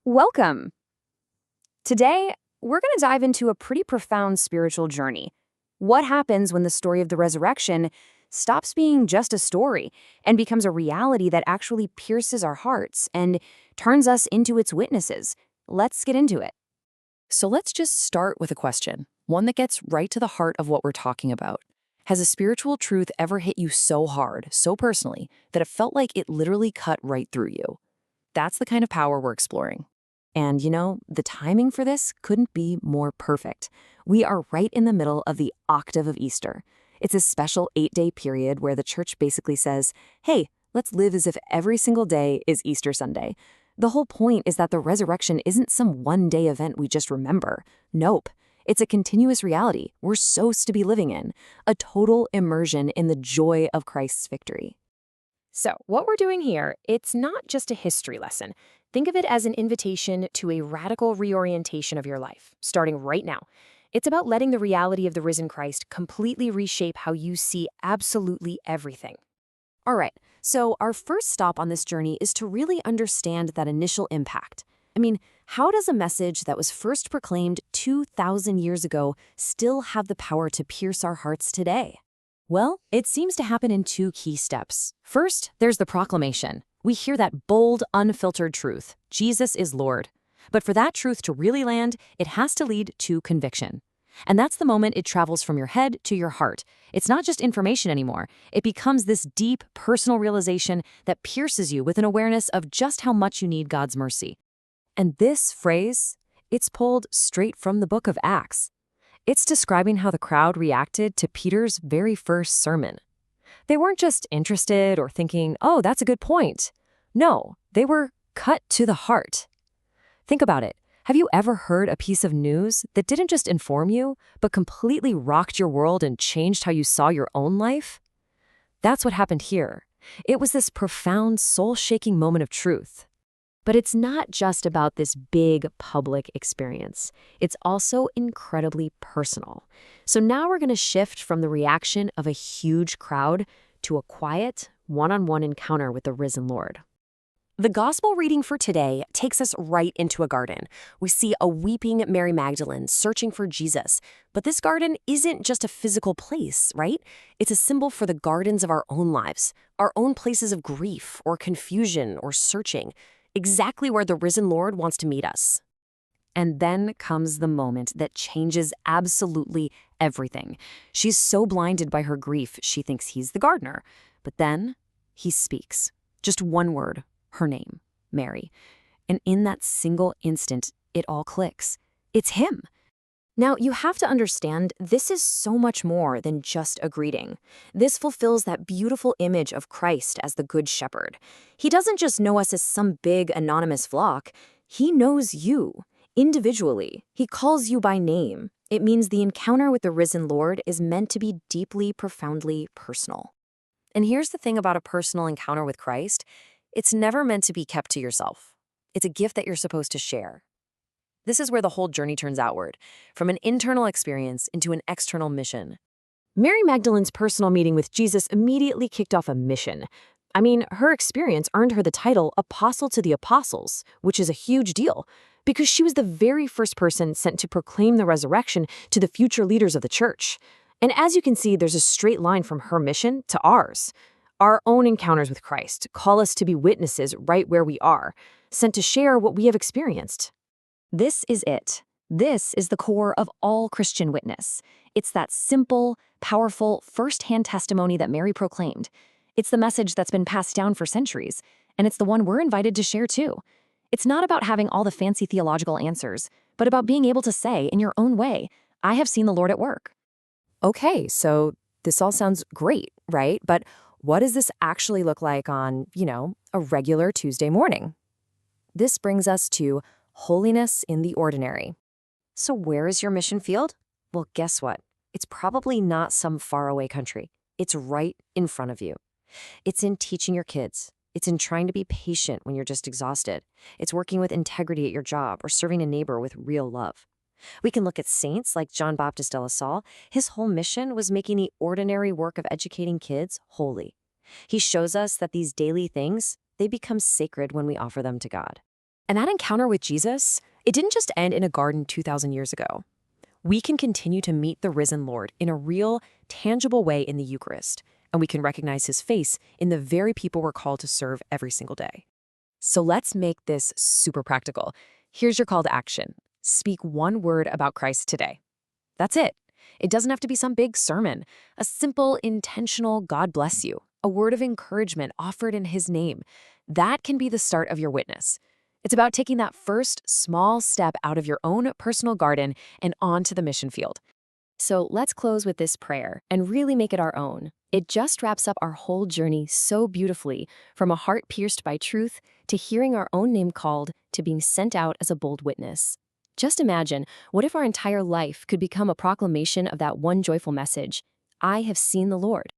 Welcome! Today, we're going to dive into a pretty profound spiritual journey. What happens when the story of the resurrection stops being just a story and becomes a reality that actually pierces our hearts and turns us into its witnesses? Let's get into it. So let's just start with a question, one that gets right to the heart of what we're talking about. Has a spiritual truth ever hit you so hard, so personally, that it felt like it literally cut right through you? That's the kind of power we're exploring. And the timing for this couldn't be more perfect. We are right in the middle of the Octave of Easter. It's a special 8-day period where the church basically says, hey, let's live as if every single day is Easter Sunday. The whole point is that the resurrection isn't some one-day event we just remember. Nope. It's a continuous reality we're supposed to be living in, a total immersion in the joy of Christ's victory. So, what we're doing here, it's not just a history lesson. Think of it as an invitation to a radical reorientation of your life, starting right now. It's about letting the reality of the risen Christ completely reshape how you see absolutely everything. All right, so our first stop on this journey is to really understand that initial impact. I mean, how does a message that was first proclaimed 2,000 years ago still have the power to pierce our hearts today? Well, it seems to happen in two key steps. First, there's the proclamation. We hear that bold, unfiltered truth: Jesus is Lord. But for that truth to really land, it has to lead to conviction. And that's the moment it travels from your head to your heart. It's not just information anymore. It becomes this deep, personal realization that pierces you with an awareness of just how much you need God's mercy. And this phrase, it's pulled straight from the book of Acts. It's describing how the crowd reacted to Peter's very first sermon. They weren't just interested or thinking, oh, that's a good point. No, they were cut to the heart. Think about it. Have you ever heard a piece of news that didn't just inform you, but completely rocked your world and changed how you saw your own life? That's what happened here. It was this profound, soul-shaking moment of truth. But it's not just about this big public experience. It's also incredibly personal. So now we're going to shift from the reaction of a huge crowd to a quiet, one-on-one encounter with the risen Lord. The gospel reading for today takes us right into a garden. We see a weeping Mary Magdalene searching for Jesus. But this garden isn't just a physical place, right? It's a symbol for the gardens of our own lives, our own places of grief or confusion or searching, exactly where the risen Lord wants to meet us. And then comes the moment that changes absolutely everything. She's so blinded by her grief, she thinks he's the gardener. But then he speaks. Just one word, her name, Mary. And in that single instant, it all clicks. It's him. Now, you have to understand, this is so much more than just a greeting. This fulfills that beautiful image of Christ as the Good Shepherd. He doesn't just know us as some big, anonymous flock. He knows you, individually. He calls you by name. It means the encounter with the risen Lord is meant to be deeply, profoundly personal. And here's the thing about a personal encounter with Christ. It's never meant to be kept to yourself. It's a gift that you're supposed to share. This is where the whole journey turns outward, from an internal experience into an external mission. Mary Magdalene's personal meeting with Jesus immediately kicked off a mission. I mean, her experience earned her the title Apostle to the Apostles, which is a huge deal, because she was the very first person sent to proclaim the resurrection to the future leaders of the church. And as you can see, there's a straight line from her mission to ours. Our own encounters with Christ call us to be witnesses right where we are, sent to share what we have experienced. This is it. This is the core of all Christian witness. It's that simple, powerful, first-hand testimony that Mary proclaimed. It's the message that's been passed down for centuries, and it's the one we're invited to share too. It's not about having all the fancy theological answers, but about being able to say in your own way, I have seen the Lord at work. Okay, so this all sounds great, right? But what does this actually look like on, a regular Tuesday morning? This brings us to Holiness in the ordinary. So where is your mission field? Well, guess what? It's probably not some faraway country. It's right in front of you. It's in teaching your kids. It's in trying to be patient when you're just exhausted. It's working with integrity at your job or serving a neighbor with real love. We can look at saints like John Baptist de la Salle. His whole mission was making the ordinary work of educating kids holy. He shows us that these daily things, they become sacred when we offer them to God. And that encounter with Jesus, it didn't just end in a garden 2,000 years ago. We can continue to meet the risen Lord in a real, tangible way in the Eucharist, and we can recognize his face in the very people we're called to serve every single day. So let's make this super practical. Here's your call to action. Speak one word about Christ today. That's it. It doesn't have to be some big sermon. A simple, intentional God bless you, a word of encouragement offered in his name. That can be the start of your witness. It's about taking that first small step out of your own personal garden and onto the mission field. So let's close with this prayer and really make it our own. It just wraps up our whole journey so beautifully, from a heart pierced by truth to hearing our own name called to being sent out as a bold witness. Just imagine, what if our entire life could become a proclamation of that one joyful message? I have seen the Lord.